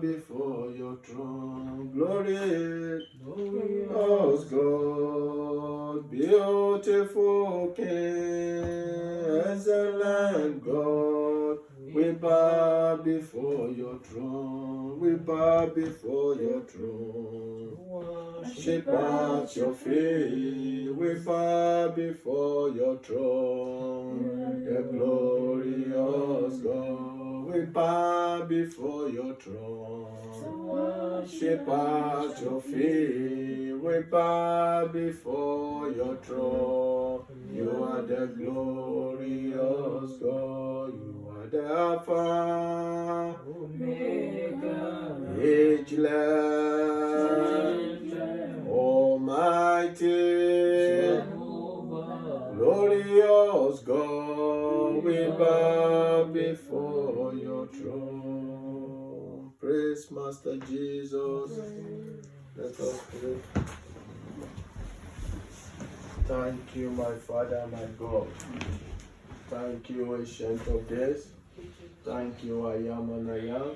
before your throne. Glorious God, beautiful King, excellent God, we bow before your throne. We bow before your throne. Worship at your feet. We bow before your throne. The glorious God. We bow before your throne. Worship at your feet. We bow before your throne. You are the glorious God. You are the Alpha, Omega, ageless, Almighty, glorious God. We bow before your throne. Praise Master Jesus. Let us pray. Thank you, my Father, my God. Thank you, Ancient of Days. Thank you, I am and I am.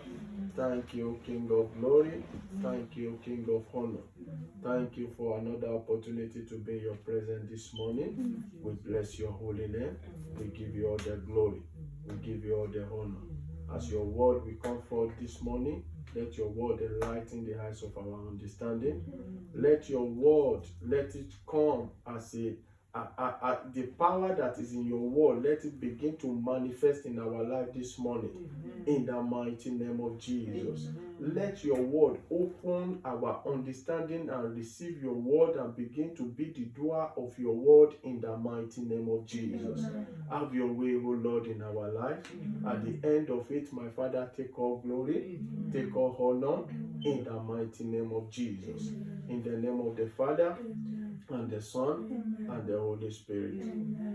Thank you, King of Glory. Thank you, King of Honor. Thank you for another opportunity to be in your presence this morning. We bless your holy name. We give you all the glory. We give you all the honor. As your word will come forth this morning, let your word enlighten the eyes of our understanding. Let your word, let it come as the power that is in your word, let it begin to manifest in our life this morning. In the mighty name of Jesus. Let your word open our understanding and receive your word and begin to be the doer of your word in the mighty name of Jesus. Have your way, O Lord, in our life. At the end of it, my Father, take all glory, take all honor in the mighty name of Jesus. In the name of the Father, and the Son, and the Holy Spirit.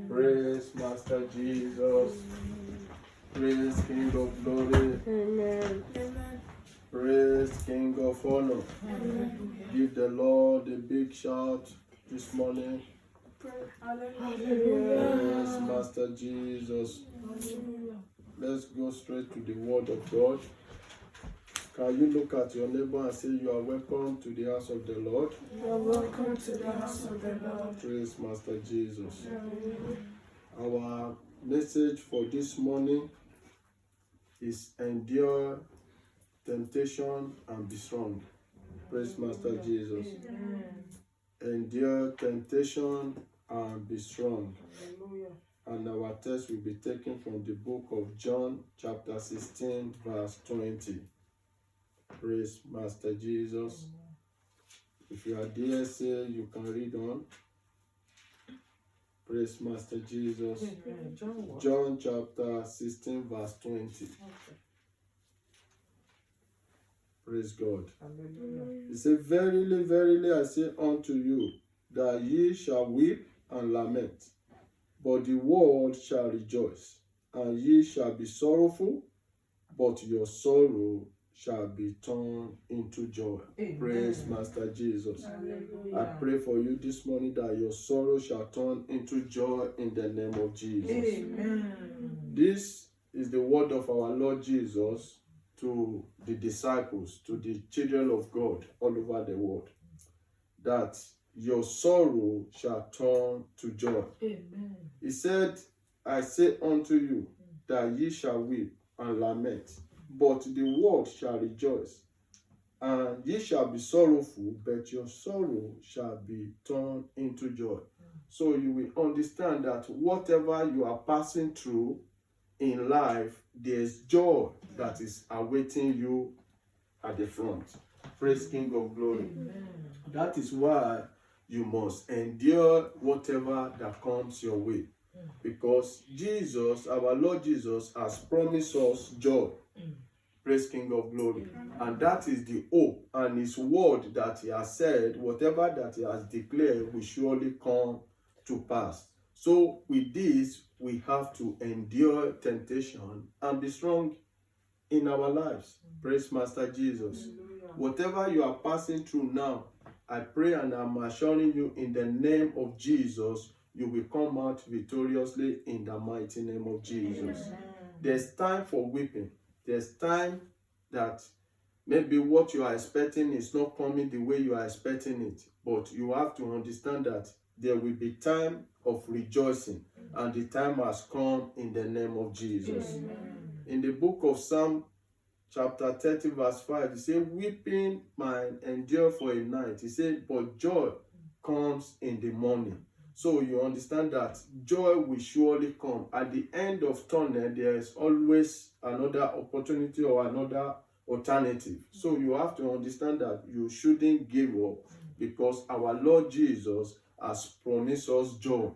Praise Master Jesus. Praise King of Glory. Amen. Praise King of Honor. Give the Lord a big shout this morning. Praise Master Jesus. Let's go straight to the Word of God. Can you look at your neighbor and say, you are welcome to the house of the Lord? You are welcome to the house of the Lord. Praise Master Jesus. Our message for this morning is endure temptation and be strong. Praise Master Jesus. Endure temptation and be strong. And our text will be taken from the book of John, chapter 16, verse 20. Praise Master Jesus. If you are there, say you can read on. Praise Master Jesus. John chapter 16, verse 20. Praise God. He said, verily, verily, I say unto you, that ye shall weep and lament, but the world shall rejoice, and ye shall be sorrowful, but your sorrow shall be turned into joy. Amen. Praise Master Jesus. Hallelujah. I pray for you this morning that your sorrow shall turn into joy in the name of Jesus. Amen. This is the word of our Lord Jesus to the disciples, to the children of God all over the world, that your sorrow shall turn to joy. Amen. He said, I say unto you that ye shall weep and lament, but the world shall rejoice, and ye shall be sorrowful, but your sorrow shall be turned into joy. So you will understand that whatever you are passing through in life, there's joy that is awaiting you at the front. Praise King of Glory. Amen. That is why you must endure whatever that comes your way. Because Jesus, our Lord Jesus, has promised us joy. Praise King of Glory. And that is the hope and his word that he has said, whatever that he has declared will surely come to pass. So with this, we have to endure temptation and be strong in our lives. Praise Master Jesus. Whatever you are passing through now, I pray and I'm assuring you in the name of Jesus, you will come out victoriously in the mighty name of Jesus. There's time for weeping. There's time that Maybe what you are expecting is not coming the way you are expecting it. But you have to understand that there will be time of rejoicing. And the time has come in the name of Jesus. Amen. In the book of Psalm chapter 30 verse 5, he said, weeping might endure for a night. He said, but joy comes in the morning. So you understand that joy will surely come. At the end of tunnel, there is always another opportunity or another alternative. So you have to understand that you shouldn't give up, because our Lord Jesus has promised us joy,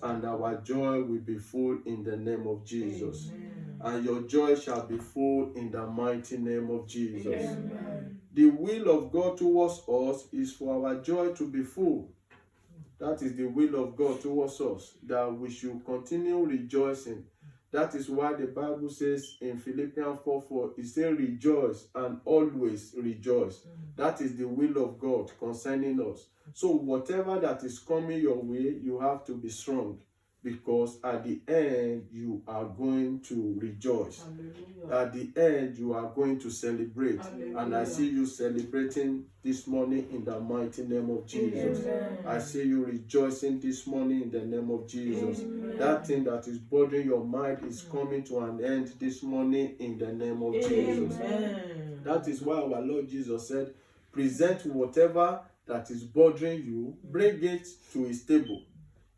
and our joy will be full in the name of Jesus. Amen. And your joy shall be full in the mighty name of Jesus. Amen. The will of God towards us is for our joy to be full. That is the will of God towards us, that we should continue rejoicing. That is why the Bible says in Philippians 4:4, it says, rejoice and always rejoice. That is the will of God concerning us. So whatever that is coming your way, you have to be strong, because at the end, you are going to rejoice. Hallelujah. At the end, you are going to celebrate. Hallelujah. And I see you celebrating this morning in the mighty name of Jesus. Amen. I see you rejoicing this morning in the name of Jesus. Amen. That thing that is bothering your mind is coming to an end this morning in the name of Jesus. Amen. That is why our Lord Jesus said, present whatever that is bothering you, bring it to his table.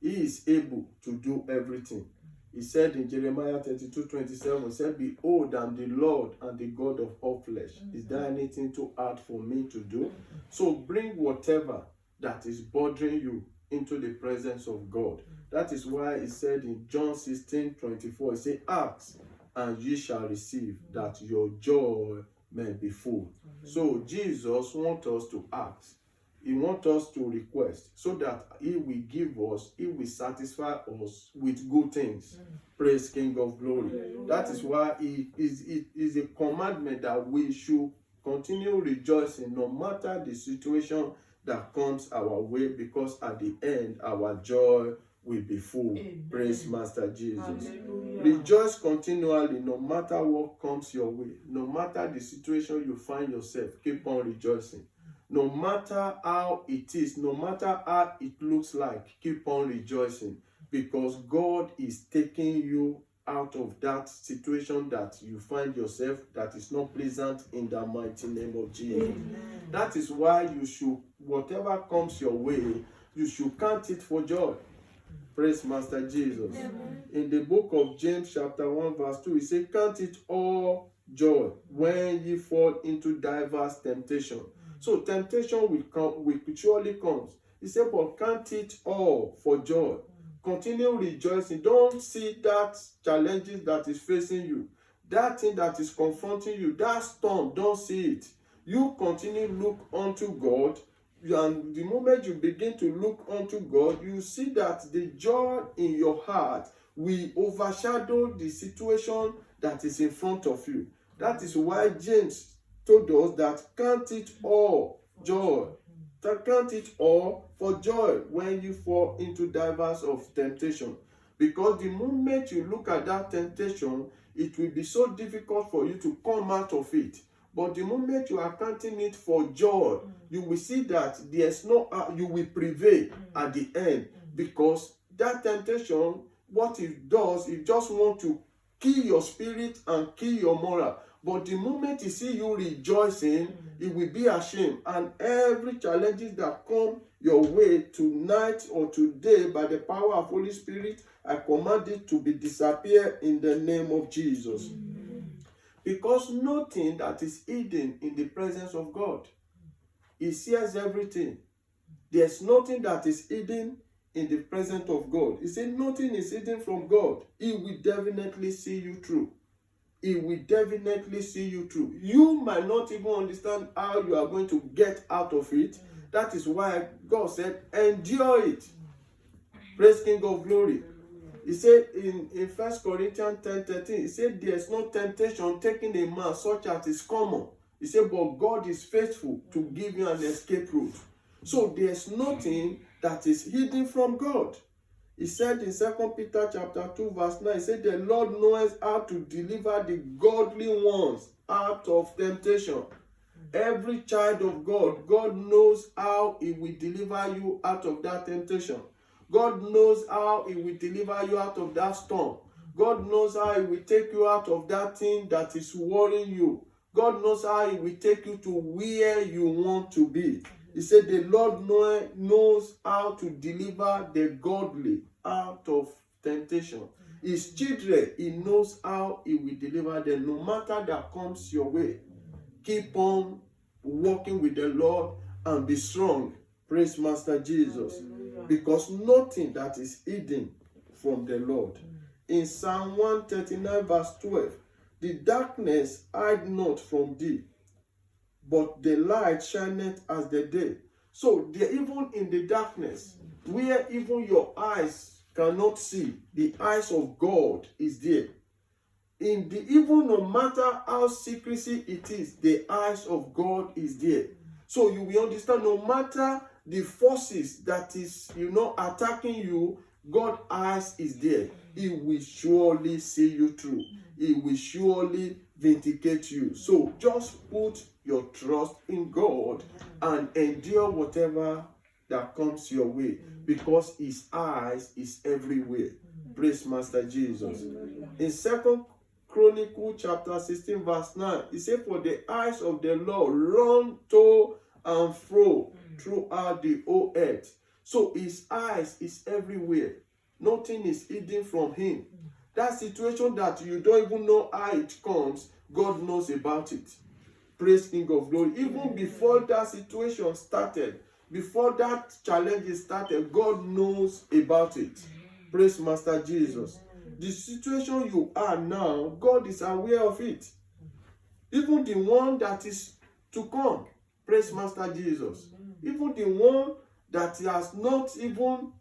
He is able to do everything. He said in Jeremiah 32:27, he said, behold, I'm the Lord and the God of all flesh. Is there anything too hard for me to do? So bring whatever that is bothering you into the presence of God. That is why he said in John 16:24, he said, ask and ye shall receive, that your joy may be full. So Jesus wants us to ask. He wants us to request, so that he will give us, he will satisfy us with good things. Praise King of Glory. That is why it is a commandment that we should continue rejoicing no matter the situation that comes our way, because at the end our joy will be full. Amen. Praise Master Jesus. Hallelujah. Rejoice continually no matter what comes your way. No matter the situation you find yourself, keep on rejoicing. No matter how it is, no matter how it looks like, keep on rejoicing, because God is taking you out of that situation that you find yourself that is not pleasant, in the mighty name of Jesus. Amen. That is why you should, whatever comes your way, you should count it for joy. Praise Master Jesus. Amen. In the book of James chapter 1 verse 2, he says, count it all joy when ye fall into diverse temptation. So temptation will surely comes. He said, but count it all for joy. Continue rejoicing. Don't see that challenges that is facing you, that thing that is confronting you, that storm, don't see it. You continue look unto God, and the moment you begin to look unto God, you see that the joy in your heart will overshadow the situation that is in front of you. That is why James told us that count it all joy. Count it all for joy when you fall into diverse of temptation. Because the moment you look at that temptation, it will be so difficult for you to come out of it. But the moment you are counting it for joy, you will see that there's no, you will prevail at the end. Because that temptation, what it does, it just wants to kill your spirit and kill your moral. But the moment he see you rejoicing, he will be ashamed. And every challenges that come your way tonight or today, by the power of Holy Spirit, I command it to be disappear in the name of Jesus. Amen. Because nothing that is hidden in the presence of God. He sees everything. There's nothing that is hidden in the presence of God. He said nothing is hidden from God. He will definitely see you through. He will definitely see you through. You might not even understand how you are going to get out of it. That is why God said, endure it. Praise King of Glory. He said in 1 Corinthians 10:13, he said, there's no temptation taking a man such as is common. He said, but God is faithful to give you an escape route. So there's nothing that is hidden from God. He said in 2 Peter chapter 2 verse 9, he said, the Lord knows how to deliver the godly ones out of temptation. Every child of God, God knows how He will deliver you out of that temptation. God knows how He will deliver you out of that storm. God knows how He will take you out of that thing that is worrying you. God knows how He will take you to where you want to be. He said the Lord knows how to deliver the godly out of temptation. His children, He knows how He will deliver them. No matter that comes your way, keep on walking with the Lord and be strong. Praise Master Jesus. Because nothing that is hidden from the Lord. In Psalm 139 verse 12, the darkness hide not from thee, but the light shineth as the day. So even in the darkness, where even your eyes cannot see, the eyes of God is there. Even no matter how secrecy it is, the eyes of God is there. So you will understand, no matter the forces that is, attacking you, God's eyes is there. He will surely see you through. He will surely vindicate you. So just put your trust in God and endure whatever that comes your way, because His eyes is everywhere. Praise Master Jesus. In 2 Chronicles chapter 16 verse 9, He said, for the eyes of the Lord run to and fro throughout the whole earth. So His eyes is everywhere. Nothing is hidden from Him. That situation that you don't even know how it comes, God knows about it. Praise King of Glory. Even before that situation started, before that challenge started, God knows about it. Praise Master Jesus. The situation you are now, God is aware of it. Even the one that is to come. Praise Master Jesus. Even the one that has not even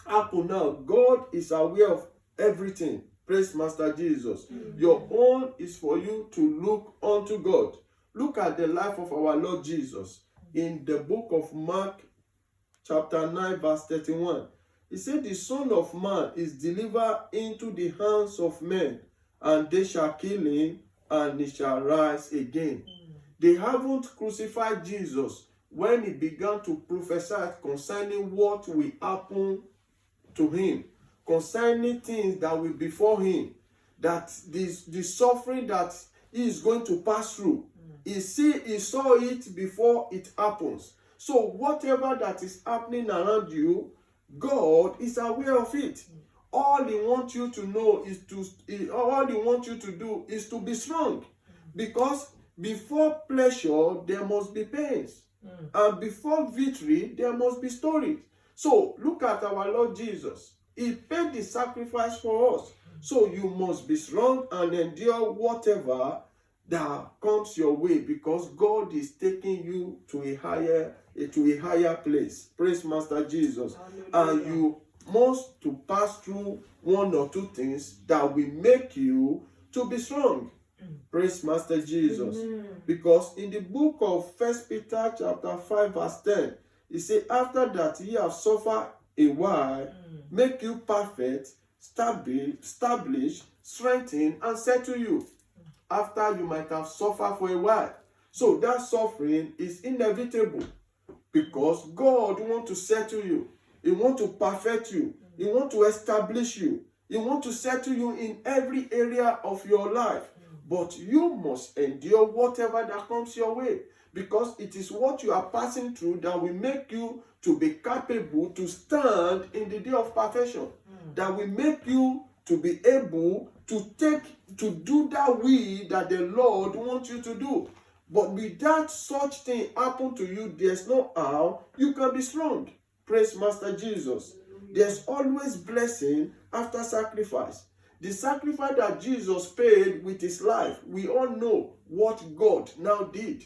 happened now, God is aware of everything. Praise Master Jesus. Your own is for you to look unto God. Look at the life of our Lord Jesus. In the book of Mark chapter 9 verse 31. He said, the Son of Man is delivered into the hands of men, and they shall kill him, and he shall rise again. They haven't crucified Jesus when He began to prophesy concerning what will happen to Him, concerning things that will befall Him, that the suffering that He is going to pass through. He saw it before it happens. So whatever that is happening around you, God is aware of it. All He wants you to know all He wants you to do is to be strong. Because before pleasure, there must be pains. And before victory, there must be stories. So look at our Lord Jesus. He paid the sacrifice for us. So you must be strong and endure whatever that comes your way, because God is taking you to a higher place. Praise Master Jesus. And you must to pass through one or two things that will make you to be strong. Praise Master Jesus. Because in the book of 1 Peter chapter 5 verse 10, he said, after that ye have suffered a while, make you perfect, establish, strengthen, and settle you. After you might have suffered for a while. So that suffering is inevitable, because God wants to settle you. He wants to perfect you. He wants to establish you. He wants to settle you in every area of your life. But you must endure whatever that comes your way, because it is what you are passing through that will make you to be capable to stand in the day of perfection. That will make you to be able to do that will that the Lord wants you to do. But without such thing happen to you, there's no how you can be strong. Praise Master Jesus. There's always blessing after sacrifice. The sacrifice that Jesus paid with His life, we all know what God now did.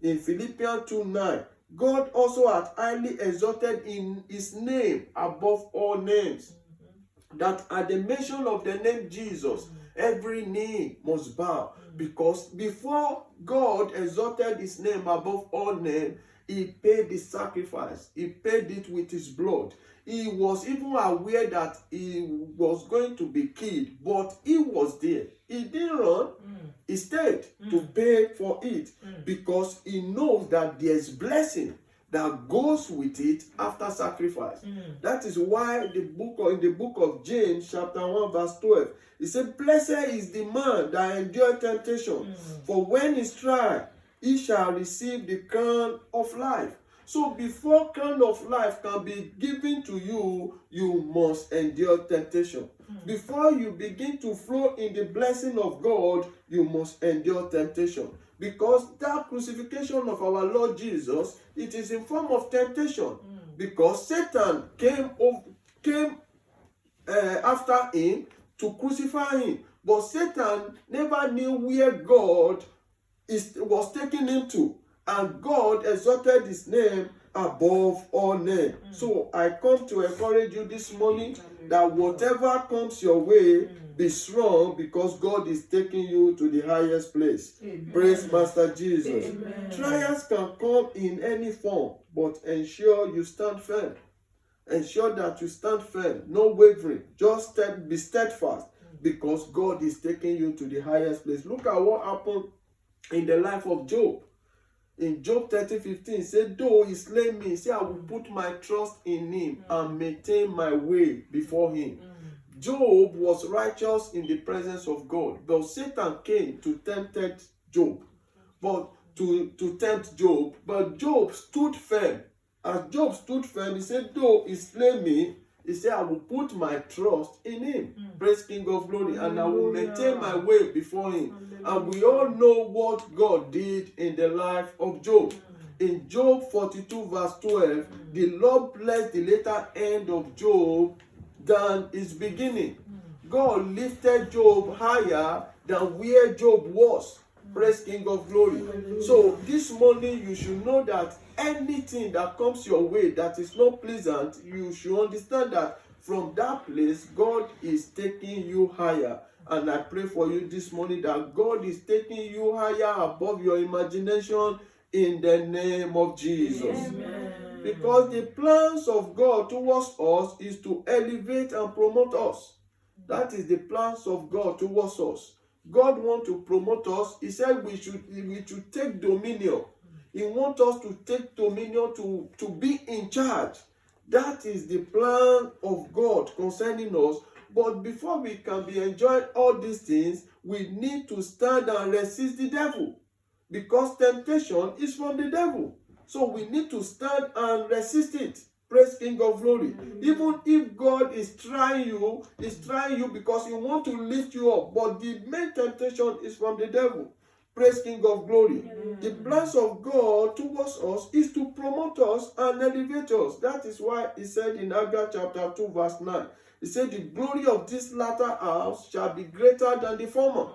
In Philippians 2:9, God also hath highly exalted in His name above all names, that at the mention of the name Jesus, every knee must bow. Because before God exalted His name above all names, He paid the sacrifice. He paid it with his blood. He was even aware that he was going to be killed, but he was there. He didn't run. He stayed to pay for it because he knows that there's blessing that goes with it after sacrifice. That is why in the book of James, chapter 1, verse 12, it said, "Blessed is the man that endure temptation, for when he is tried, he shall receive the crown of life." So before crown of life can be given to you, you must endure temptation. Before you begin to flow in the blessing of God, you must endure temptation. Because that crucifixion of our Lord Jesus, it is in form of temptation. Because Satan came after him to crucify him. But Satan never knew where God was taking him to. And God exalted his name above all names. So I come to encourage you this morning that whatever comes your way, be strong because God is taking you to the highest place. Amen. Praise Master Jesus. Amen. Trials can come in any form, but ensure you stand firm. Ensure that you stand firm, no wavering. Just be steadfast because God is taking you to the highest place. Look at what happened in the life of Job. In Job 30:15, he said, "Though he slay me, he said, I will put my trust in him and maintain my way before him." Job was righteous in the presence of God, but Satan came to tempt Job. But Job stood firm. As Job stood firm, he said, "Though he slay me, he said, I will put my trust in him." Praise King of Glory. And I will maintain my way before him. And we all know what God did in the life of Job. In Job 42 verse 12, the Lord blessed the later end of Job than his beginning. God lifted Job higher than where Job was. Praise King of Glory. So this morning you should know that anything that comes your way that is not pleasant, you should understand that from that place, God is taking you higher. And I pray for you this morning that God is taking you higher above your imagination in the name of Jesus. Amen. Because the plans of God towards us is to elevate and promote us. That is the plans of God towards us. God wants to promote us. He said we should take dominion. He wants us to take dominion, to be in charge. That is the plan of God concerning us. But before we can be enjoying all these things, we need to stand and resist the devil. Because temptation is from the devil. So we need to stand and resist it. Praise King of Glory. Even if God is trying you because he wants to lift you up. But the main temptation is from the devil. Praise King of Glory. The plans of God towards us is to promote us and elevate us. That is why he said in Haggai chapter 2 verse 9. He said, "The glory of this latter house shall be greater than the former."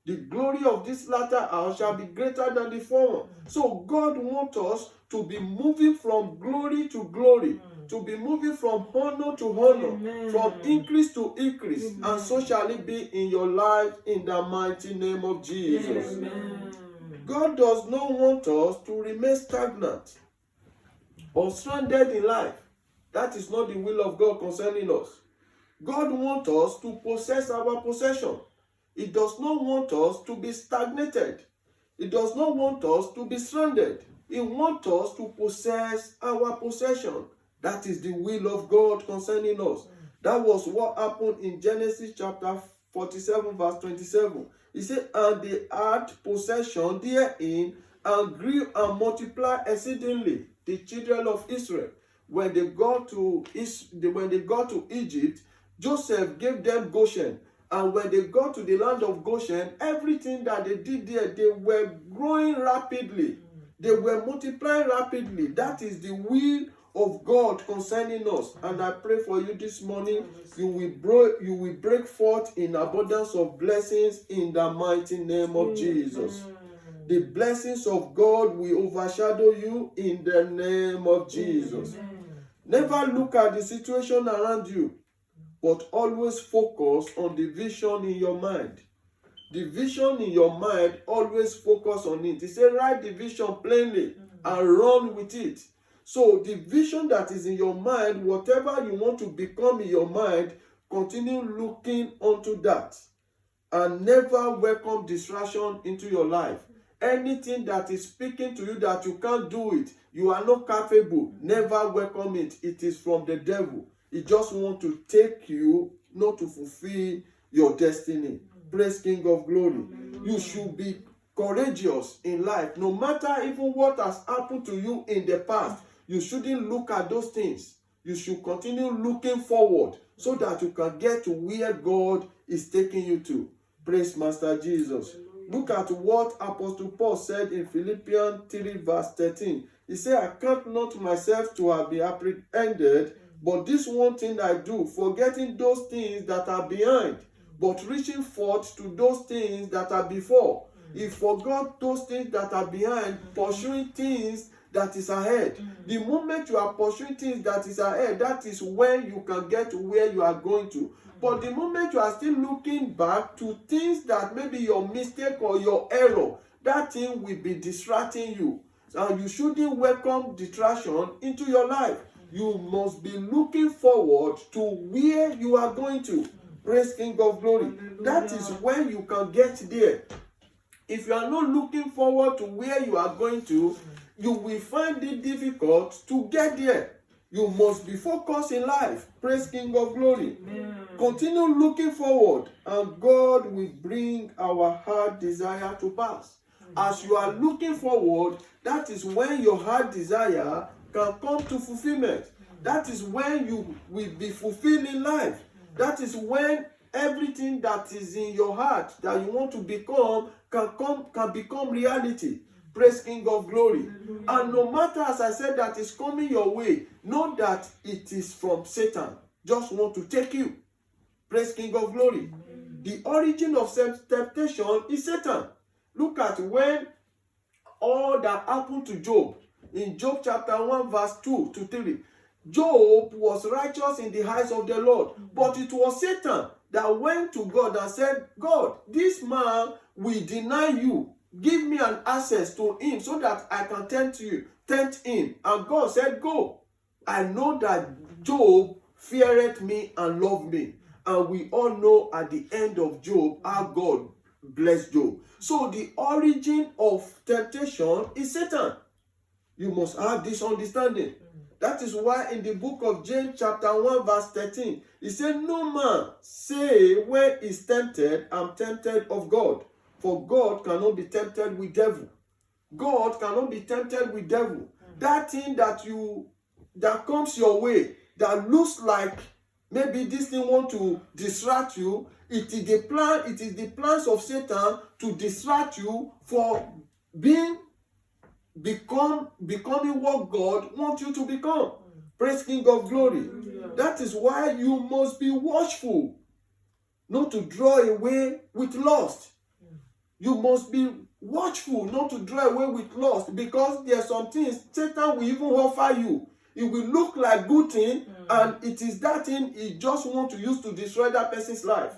The glory of this latter house shall be greater than the former. So God wants us to be moving from glory to glory, to be moving from honor to honor, from increase to increase. And so shall it be in your life in the mighty name of Jesus. Amen. God does not want us to remain stagnant or stranded in life. That is not the will of God concerning us. God wants us to possess our possession. He does not want us to be stagnated. He does not want us to be stranded. He wants us to possess our possession. That is the will of God concerning us. That was what happened in Genesis chapter 47 verse 27. He said, "And they had possession therein, and grew and multiplied exceedingly." The children of Israel, when they got to Egypt, Joseph gave them Goshen. And when they got to the land of Goshen, everything that they did there, they were growing rapidly. They were multiplying rapidly. That is the will of God concerning us. And I pray for you this morning, you will break forth in abundance of blessings in the mighty name of Jesus. The blessings of God will overshadow you in the name of Jesus. Never look at the situation around you, but always focus on the vision in your mind. The vision in your mind, always focus on it. He said, write the vision plainly and run with it. So the vision that is in your mind, whatever you want to become in your mind, continue looking onto that and never welcome distraction into your life. Anything that is speaking to you that you can't do it, you are not capable, never welcome it. It is from the devil. He just wants to take you not to fulfill your destiny. Praise King of Glory. You should be courageous in life. No matter even what has happened to you in the past, you shouldn't look at those things. You should continue looking forward so that you can get to where God is taking you to. Praise Master Jesus. Look at what Apostle Paul said in Philippians 3 verse 13. He said, I count not myself to have been apprehended, but this one thing I do, forgetting those things that are behind, but reaching forth to those things that are before. He forgot those things that are behind, pursuing things that is ahead. The moment you are pursuing things that is ahead, that is when you can get to where you are going to. But the moment you are still looking back to things that may be your mistake or your error, that thing will be distracting you. And you shouldn't welcome distraction into your life. You must be looking forward to where you are going to. Praise King of Glory. That is when you can get there. If you are not looking forward to where you are going to, you will find it difficult to get there. You must be focused in life. Praise King of Glory. Continue looking forward, and God will bring our heart desire to pass. As you are looking forward, that is when your heart desire can come to fulfillment. That is when you will be fulfilled in life. That is when everything that is in your heart that you want to become can become reality. Praise King of Glory. And no matter, as I said, that is coming your way, know that it is from Satan. Just want to take you. Praise King of Glory. The origin of temptation is Satan. Look at when all that happened to Job. In Job chapter 1 verse 2 to 3. Job was righteous in the eyes of the Lord. But it was Satan that went to God and said, God, this man will deny you. Give me an access to him so that I can tempt him. And God said, go. I know that Job feareth me and loved me. And we all know at the end of Job, how God blessed Job. So the origin of temptation is Satan. You must have this understanding. That is why in the book of James chapter 1 verse 13, he said, no man say when he is tempted, I'm tempted of God. For God cannot be tempted with devil. God cannot be tempted with devil. That thing that comes your way, that looks like maybe this thing want to distract you, it is the plans of Satan to distract you for becoming what God wants you to become. Praise King of Glory. That is why you must be watchful, not to draw away with lust. You must be watchful not to draw away with lust, because there are some things Satan will even offer you. It will look like good thing, and it is that thing he just wants to use to destroy that person's life.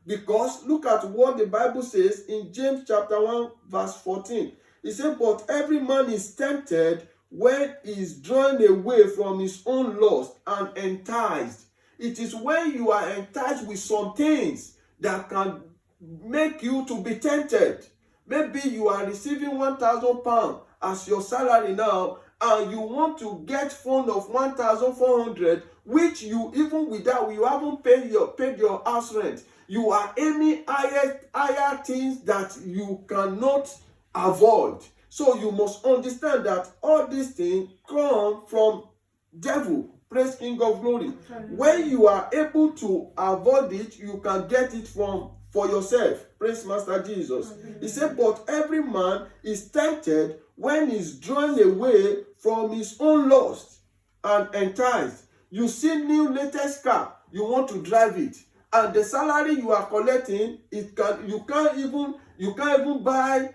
Because look at what the Bible says in James chapter 1 verse 14. It says, but every man is tempted when he is drawn away from his own lust and enticed. It is when you are enticed with some things that can make you to be tempted. Maybe you are receiving £1,000 as your salary now, and you want to get fund of 1,400, which you even without you haven't paid your house rent. You are aiming higher things that you cannot avoid. So you must understand that all these things come from devil. Praise King of Glory. When you are able to avoid it, you can get it for yourself. Praise Master Jesus. He said, but every man is tempted when he's drawn away from his own lust and enticed. You see new latest car, you want to drive it, and the salary you are collecting, you can't even buy.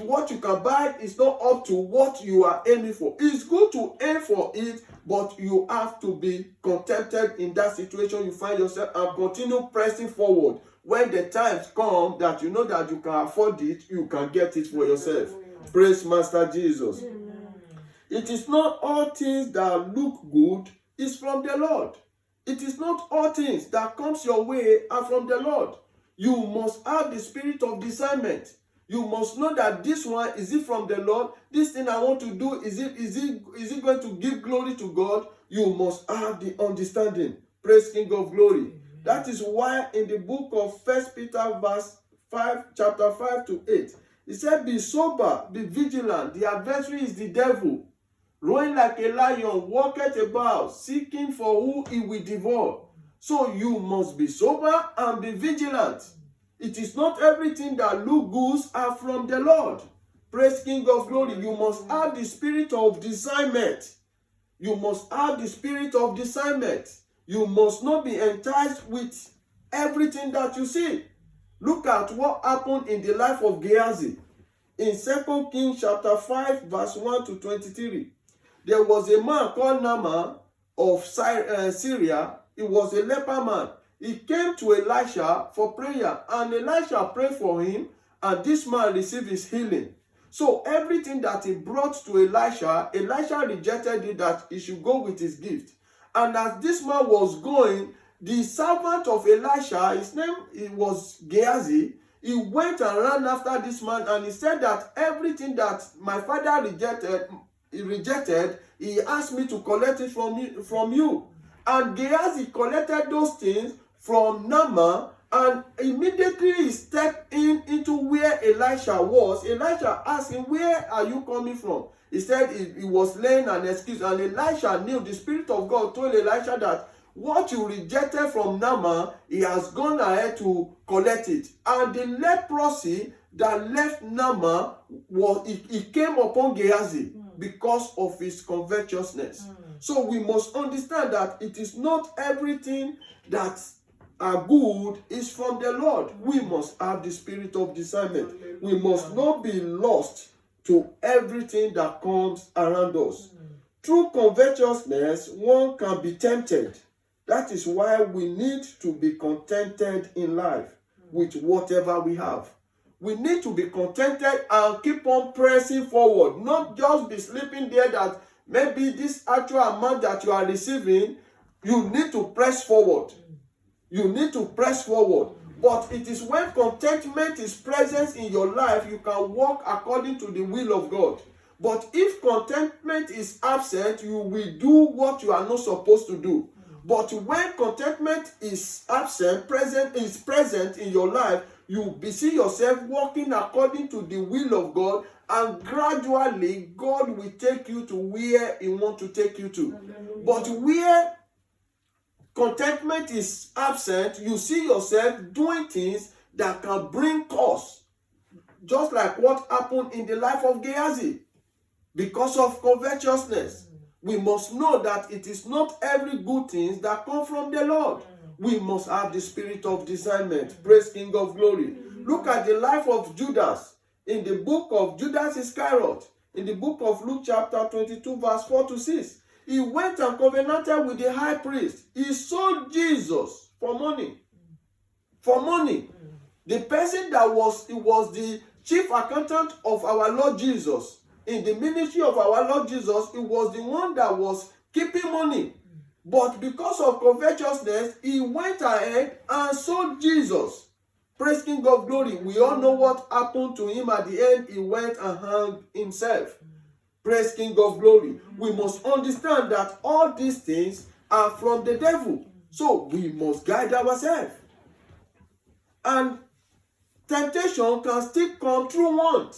What you can buy is not up to what you are aiming for. It's good to aim for it, but you have to be contented in that situation you find yourself and continue pressing forward. When the times come that you know that you can afford it, you can get it for yourself. Praise Master Jesus. Amen. It is not all things that look good is from the Lord. It is not all things that comes your way are from the Lord. You must have the spirit of discernment. You must know that this one, is it from the Lord? This thing I want to do, is it going to give glory to God? You must have the understanding. Praise King of Glory. Amen. That is why in the book of 1 Peter chapter 5 to 8, it said, be sober, be vigilant. The adversary is the devil, roaring like a lion, walketh about, seeking for who he will devour. So you must be sober and be vigilant. It is not everything that look good are from the Lord. Praise King of Glory. You must have the spirit of discernment. You must have the spirit of discernment. You must not be enticed with everything that you see. Look at what happened in the life of Gehazi. In 2 Kings chapter 5 verse 1 to 23. There was a man called Naaman of Syria. He was a leper man. He came to Elisha for prayer, and Elisha prayed for him, and this man received his healing. So everything that he brought to Elisha, Elisha rejected it, that he should go with his gift. And as this man was going, the servant of Elisha, his name was Gehazi, he went and ran after this man, and he said that everything that my father rejected, he asked me to collect it from you. And Gehazi collected those things from Naaman, and immediately he stepped into where Elisha was. Elisha asked him, where are you coming from? He said he was laying an excuse, and Elisha knew, the Spirit of God told Elisha that what you rejected from Naaman, he has gone ahead to collect it. And the leprosy that left Naaman, it came upon Gehazi because of his covetousness. So we must understand that it is not everything that are good is from the Lord. We must have the spirit of discernment. We must not be lost to everything that comes around us. Through covetousness, one can be tempted. That is why we need to be contented in life with whatever we have. We need to be contented and keep on pressing forward, not just be sleeping there that maybe this actual amount that you are receiving, you need to press forward. You need to press forward. But it is when contentment is present in your life, you can walk according to the will of God. But if contentment is absent, you will do what you are not supposed to do. But when contentment is absent, is present in your life, you see yourself walking according to the will of God, and gradually God will take you to where He wants to take you to. But where contentment is absent, you see yourself doing things that can bring cause, just like what happened in the life of Gehazi. Because of covetousness, we must know that it is not every good thing that come from the Lord. We must have the spirit of discernment. Praise King of Glory. Look at the life of Judas in the book of Judas Iscariot, in the book of Luke chapter 22 verse 4 to 6. He went and covenanted with the high priest. He sold Jesus for money. For money. The person that was the chief accountant of our Lord Jesus, in the ministry of our Lord Jesus, he was the one that was keeping money. But because of covetousness, he went ahead and sold Jesus. Praise King of Glory. We all know what happened to him at the end. He went and hung himself. Praise King of Glory. We must understand that all these things are from the devil. So we must guide ourselves. And temptation can still come through want.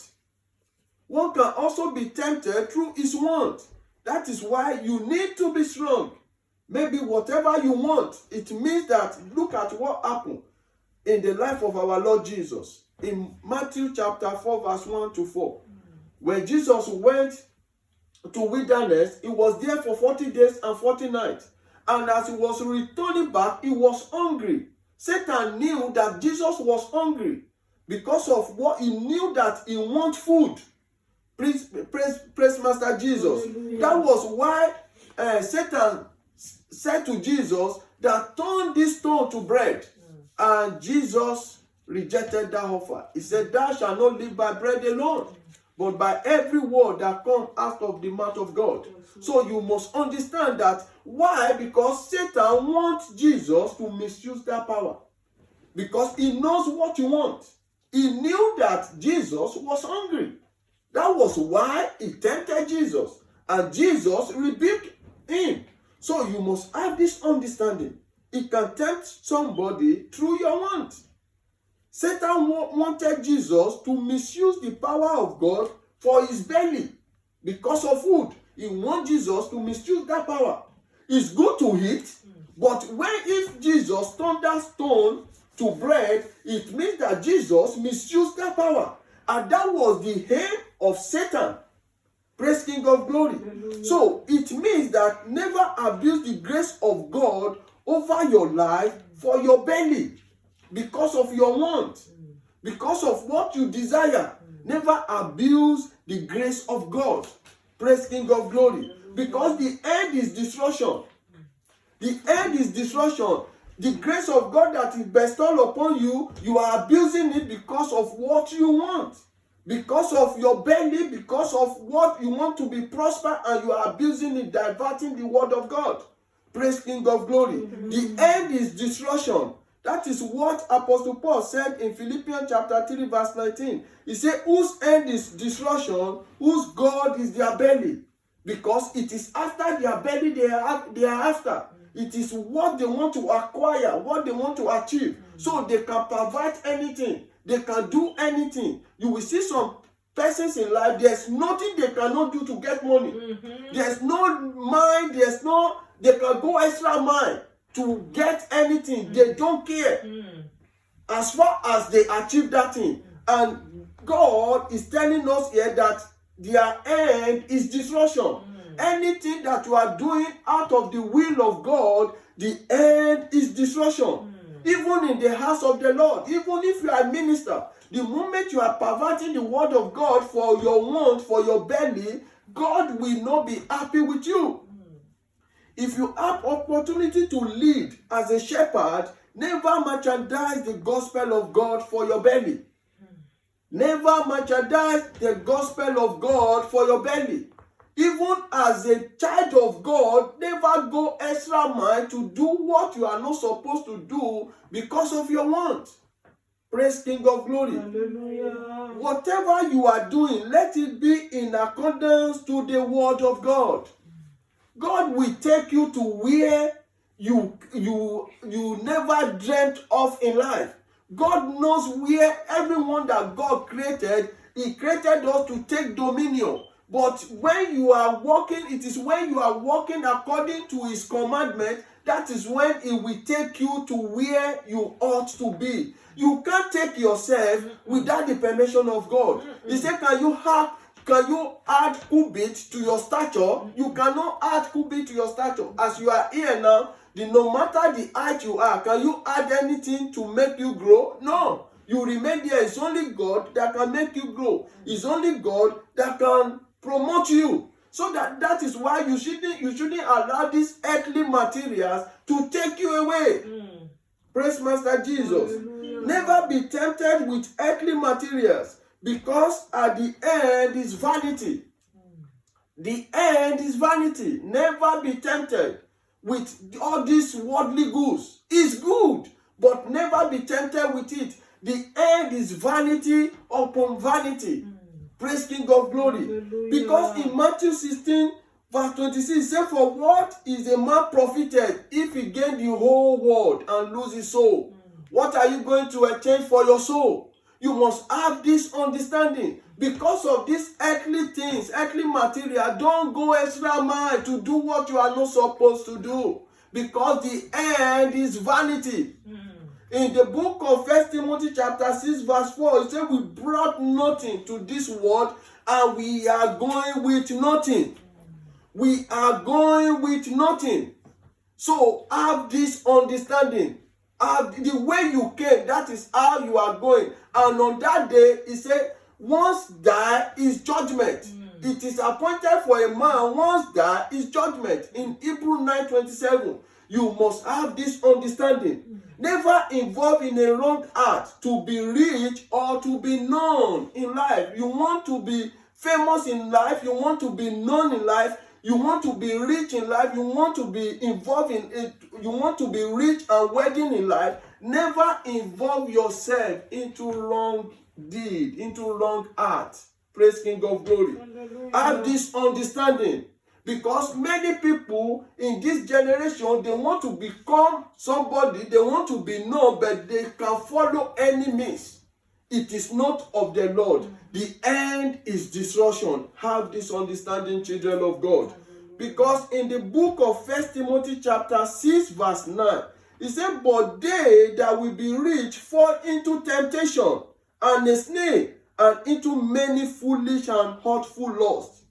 One can also be tempted through his want. That is why you need to be strong. Maybe whatever you want, it means that, look at what happened in the life of our Lord Jesus. In Matthew chapter 4 verse 1 to 4. When Jesus went to wilderness, he was there for 40 days and 40 nights. And as he was returning back, he was hungry. Satan knew that Jesus was hungry because of what he knew, that he wants food. Praise Master Jesus. Hallelujah. That was why Satan said to Jesus that turn this stone to bread. And Jesus rejected that offer. He said, thou shalt not live by bread alone, but by every word that comes out of the mouth of God. So you must understand that. Why? Because Satan wants Jesus to misuse that power. Because he knows what you want. He knew that Jesus was hungry. That was why he tempted Jesus. And Jesus rebuked him. So you must have this understanding. He can tempt somebody through your want. Satan wanted Jesus to misuse the power of God for his belly because of food. He wants Jesus to misuse that power. It's good to eat, but if Jesus turned that stone to bread, it means that Jesus misused that power. And that was the aim of Satan. Praise King of Glory. So it means that never abuse the grace of God over your life for your belly because of your want, because of what you desire. Never abuse the grace of God. Praise King of Glory. Because the end is destruction. The end is destruction. The grace of God that is bestowed upon you, you are abusing it because of what you want. Because of your belly, because of what you want to be prosper, and you are abusing it, diverting the word of God. Praise King of Glory. The end is destruction. That is what Apostle Paul said in Philippians chapter 3 verse 19. He said, whose end is destruction, whose God is their belly. Because it is after their belly they are after. It is what they want to acquire, what they want to achieve. So they can pervert anything. They can do anything. You will see some persons in life, there's nothing they cannot do to get money. There's no mind, they can go extra mile to get anything. They don't care. As far as they achieve that thing. And God is telling us here that their end is destruction. Anything that you are doing out of the will of God, the end is destruction. Even in the house of the Lord, even if you are a minister, the moment you are perverting the word of God for your want, for your belly, God will not be happy with you. If you have opportunity to lead as a shepherd, never merchandise the gospel of God for your belly. Never merchandise the gospel of God for your belly. Even as a child of God, never go extra mile to do what you are not supposed to do because of your want. Praise King of Glory. Hallelujah. Whatever you are doing, let it be in accordance to the word of God. God will take you to where you never dreamt of in life. God knows where everyone that God created, He created us to take dominion. But when you are walking, it is when you are walking according to His commandment, that is when He will take you to where you ought to be. You can't take yourself without the permission of God. He said, can you add cubit to your stature? You cannot add cubit to your stature. As you are here now, no matter the height you are, can you add anything to make you grow? No. You remain there. It's only God that can make you grow. It's only God that can promote you. So that is why you shouldn't allow these earthly materials to take you away. Praise Master Jesus. Never be tempted with earthly materials, because at the end is vanity. The end is vanity. Never be tempted with all these worldly goods. It's good, but never be tempted with it. The end is vanity upon vanity. Praise King of Glory. Hallelujah. Because in Matthew 16, verse 26, it says, for what is a man profited if he gain the whole world and lose his soul? What are you going to exchange for your soul? You must have this understanding. Because of these earthly things, earthly material, don't go extra mile to do what you are not supposed to do. Because the end is vanity. In the book of 1 Timothy chapter 6 verse 4, it says, we brought nothing to this world and we are going with nothing. We are going with nothing. So have this understanding. The way you came, that is how you are going. And on that day, he said, once die is judgment. It is appointed for a man, once die is judgment. In Hebrews 9:27, you must have this understanding. Never involve in a wrong act to be rich or to be known in life. You want to be famous in life, you want to be known in life, you want to be rich in life, you want to be involved in it, you want to be rich and wedding in life, never involve yourself into wrong deed, into wrong act. Praise King of Glory. Hallelujah. Have this understanding. Because many people in this generation, they want to become somebody, they want to be known, but they can follow any means. It is not of the Lord. The end is destruction. Have this understanding, children of God. Because in the book of 1 Timothy chapter 6 verse 9, it said, but they that will be rich fall into temptation and a snare and into many foolish and hurtful lusts.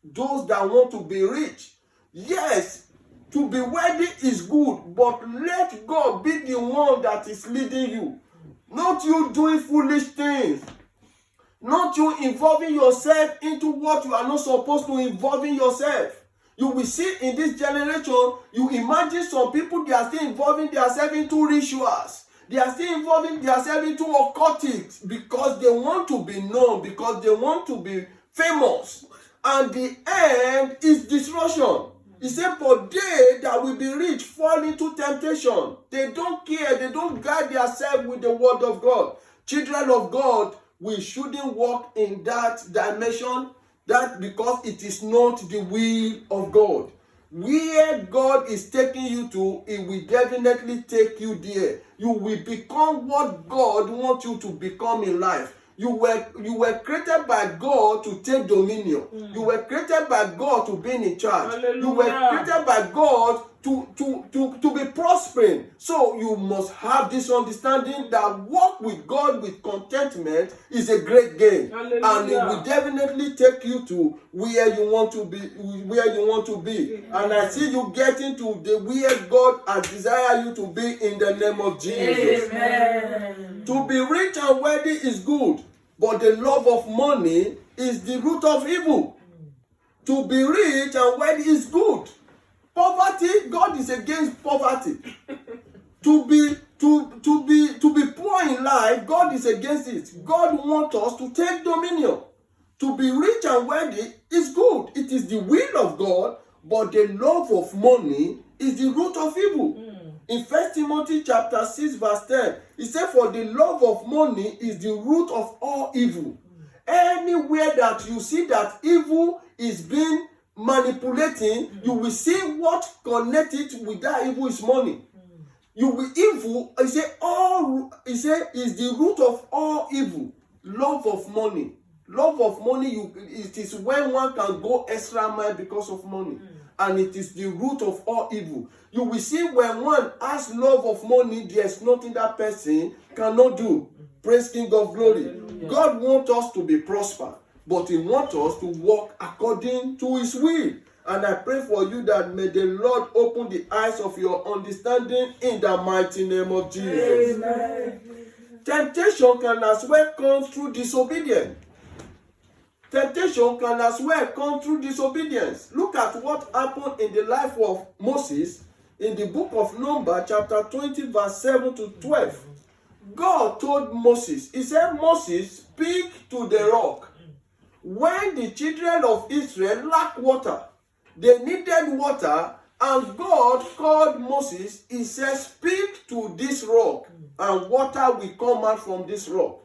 Those that want to be rich, yes, to be wealthy is good, but let God be the one that is leading you. Not you doing foolish things. Not you involving yourself into what you are not supposed to involve in yourself. You will see in this generation, you imagine some people, they are still involving themselves into rituals. They are still involving themselves into occultics because they want to be known, because they want to be famous. And the end is destruction. He said, but they that will be rich fall into temptation. They don't care. They don't guide themselves with the word of God. Children of God, we shouldn't walk in that dimension, that because it is not the will of God. Where God is taking you to, it will definitely take you there. You will become what God wants you to become in life. You were created by God to take dominion. You were created by God to be in charge. Hallelujah. You were created by God to be prospering. So you must have this understanding that walk with God with contentment is a great gain. Hallelujah. And it will definitely take you to where you want to be, And I see you getting to the where God has desired you to be in the name of Jesus. Amen. To be rich and wealthy is good, but the love of money is the root of evil. To be rich and wealthy is good. Poverty, God is against poverty. To be poor in life, God is against it. God wants us to take dominion. To be rich and wealthy is good. It is the will of God, but the love of money is the root of evil. In 1 Timothy chapter 6 verse 10, it says, for the love of money is the root of all evil. Anywhere that you see that evil is being manipulating, you will see what connected with that evil is money. You will evil, is the root of all evil. Love of money. Love of money, it is when one can go extra mile because of money. And it is the root of all evil. You will see when one has love of money, there's nothing that person cannot do. Praise King of Glory. Hallelujah. God wants us to be prosperous, but He wants us to walk according to His will. And I pray for you that may the Lord open the eyes of your understanding in the mighty name of Jesus. Amen. Temptation can as well come through disobedience. Temptation can as well come through disobedience. Look at what happened in the life of Moses in the book of Numbers, chapter 20, verse 7 to 12. God told Moses, He said, Moses, speak to the rock. When the children of Israel lacked water, they needed water, and God called Moses. He said, speak to this rock, and water will come out from this rock.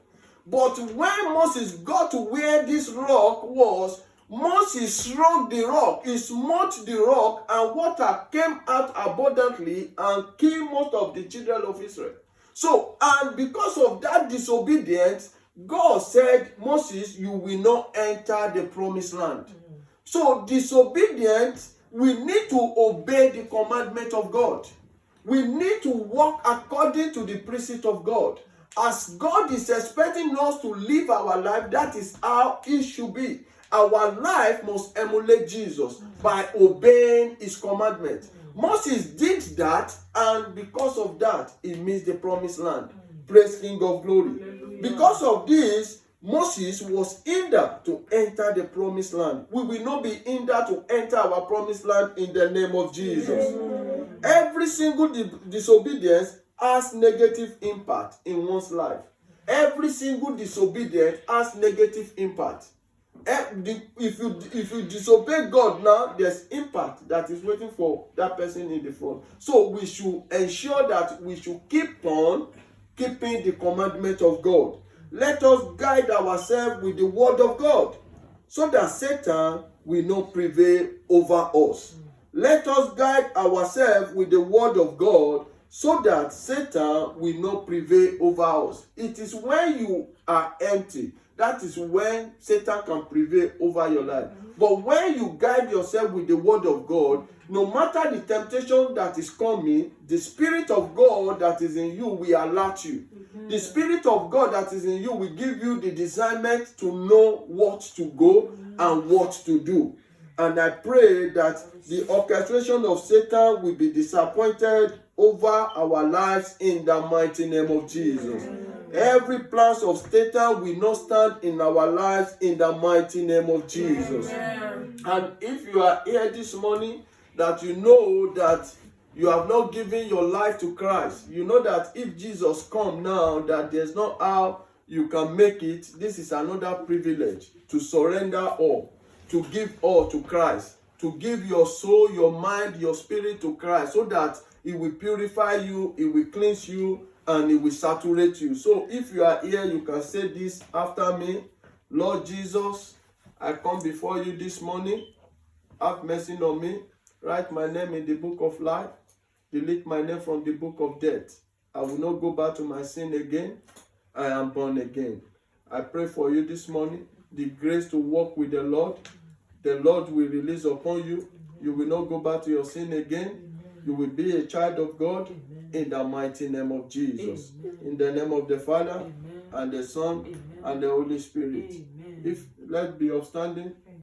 But when Moses got to where this rock was, Moses struck the rock, he smote the rock, and water came out abundantly and killed most of the children of Israel. So, and because of that disobedience, God said, Moses, you will not enter the promised land. So, disobedience, we need to obey the commandment of God. We need to walk according to the precept of God. As God is expecting us to live our life, that is how it should be. Our life must emulate Jesus by obeying His commandment. Moses did that, and because of that, he missed the promised land. Praise King of Glory. Hallelujah. Because of this, Moses was hindered to enter the promised land. We will not be hindered to enter our promised land in the name of Jesus. Every single disobedience has negative impact in one's life. Every single disobedience has negative impact. If you disobey God now, there's impact that is waiting for that person in the front. So we should ensure that we should keep on keeping the commandment of God. Let us guide ourselves with the word of God, so that Satan will not prevail over us. Let us guide ourselves with the word of God, so that Satan will not prevail over us. It is when you are empty, that is when Satan can prevail over your life. But when you guide yourself with the word of God, no matter the temptation that is coming, the Spirit of God that is in you will alert you. The Spirit of God that is in you will give you the discernment to know what to go and what to do. And I pray that the orchestration of Satan will be disappointed over our lives in the mighty name of Jesus. Every plan of Satan will not stand in our lives in the mighty name of Jesus. And if you are here this morning, that you know that you have not given your life to Christ, you know that if Jesus come now, that there's not how you can make it. This is another privilege to surrender all, to give all to Christ, to give your soul, your mind, your spirit to Christ, so that He will purify you, He will cleanse you, and He will saturate you. So if you are here, you can say this after me. Lord Jesus, I come before you this morning. Have mercy on me. Write my name in the book of life. Delete my name from the book of death. I will not go back to my sin again. I am born again. I pray for you this morning, the grace to walk with the Lord. The Lord will release upon you. You will not go back to your sin again. You will be a child of God in the mighty name of Jesus. In the name of the Father and the Son and the Holy Spirit. If let's be upstanding.